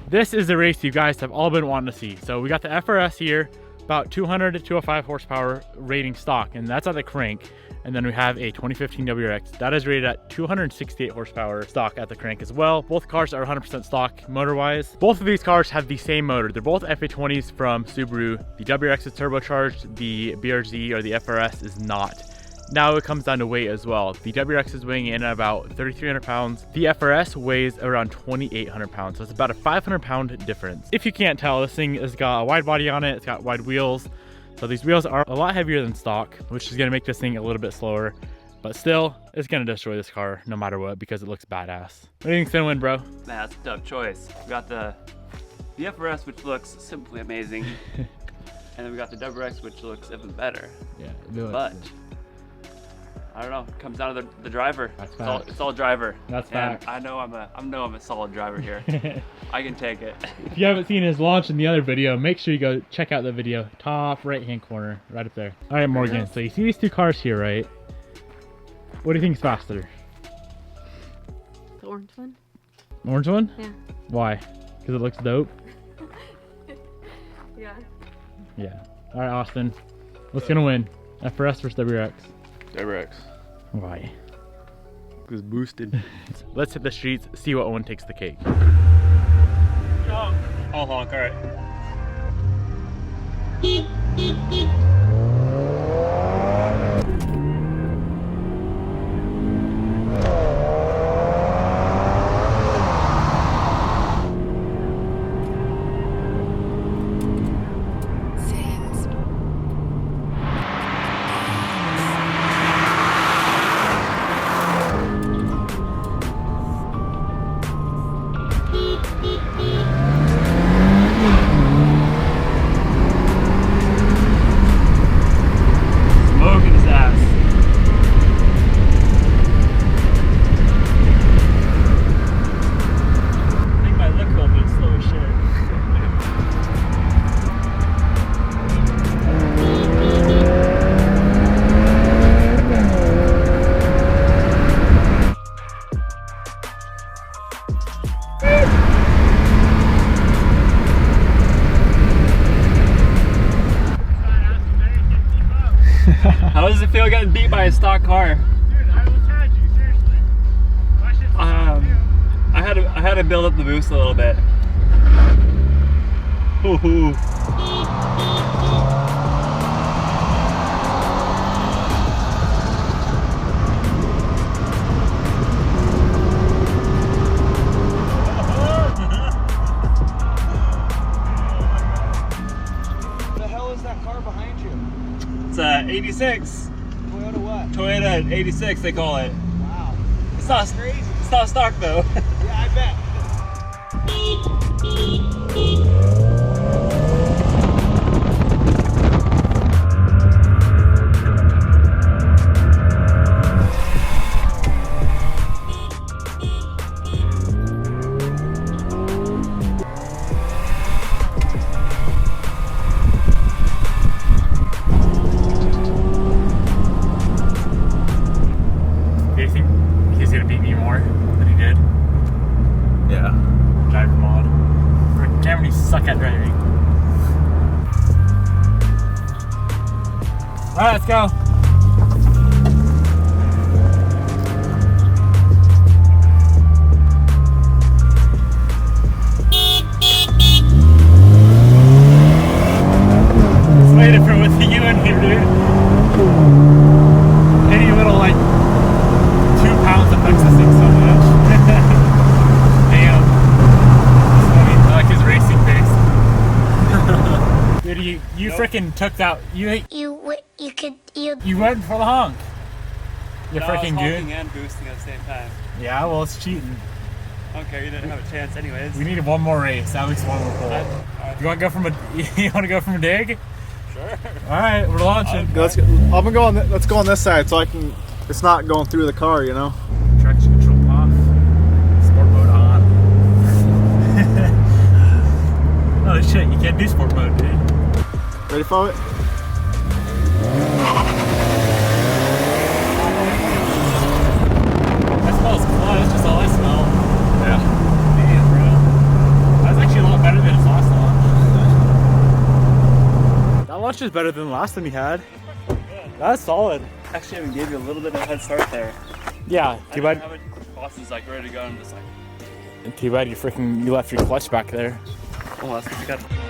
This is the race you guys have all been wanting to see. So we got the FRS here, about 200 to 205 horsepower rating stock, and that's at the crank. And then we have a 2015 WRX that is rated at 268 horsepower stock at the crank as well. Both cars are 100% stock motor-wise. Both of these cars have the same motor. They're both FA20s from Subaru. The WRX is turbocharged, the BRZ or the FRS is not. Now it comes down to weight as well. The WRX is weighing in at about 3,300 pounds. The FRS weighs around 2,800 pounds. So it's about a 500 pound difference. If you can't tell, this thing has got a wide body on it. It's got wide wheels. So these wheels are a lot heavier than stock, which is gonna make this thing a little bit slower, but still, it's gonna destroy this car no matter what because it looks badass. What do you think's gonna win, bro? Man, that's a tough choice. We got the FRS, which looks simply amazing, and then we got the WRX, which looks even better. Yeah, but I don't know. It comes down to the driver. That's it's all driver. That's and fact. I know I'm a solid driver here. I can take it. If you haven't seen his launch in the other video, make sure you go check out the video. Top right hand corner, right up there. All right, Morgan. So you see these two cars here, right? What do you think is faster? The orange one. Orange one? Yeah. Why? Because it looks dope. Yeah. Yeah. All right, Austin. What's gonna win? FRS versus WRX? WRX. Why? Because boosted. Let's hit the streets, see what one takes the cake. Oh, I'll honk. All right. How does it feel getting beat by a stock car? Dude, I almost had you, seriously. I had to build up the boost a little bit. Ooh. What the hell is that car behind you? It's 86. Toyota what? Toyota 86 they call it. Wow. It's not Crazy. It's not stock though. Yeah, I bet. Do you think he's gonna beat me more than he did? Yeah. Driver mod. Or Cameron, suck at driving. Alright, let's go. It's way different with you in here, dude. Any little like 2 pounds affects this thing so much. Damn. It's funny. I like his racing face. Dude, you freaking took that. You went for the honk. You freaking honking goon. and boosting at the same time. Yeah, well, it's cheating. I don't care. You didn't have a chance anyways. We need one more race. At least one more pull. You want to go from a? You want to go from a dig? Sure. All right, we're launching. Let's go on this side so I can. It's not going through the car, you know. Traction control off. Sport mode on. Oh shit! You can't do sport mode, dude. Ready for it? That smells clutch. That's all I smell. Yeah. Damn, bro. I was actually better than the last one you had. That's solid. Actually, even gave you a little bit of a head start there. Yeah, too bad. How boss is like ready to go. I'm just like, Too bad you left your clutch back there. oh, that's what we got.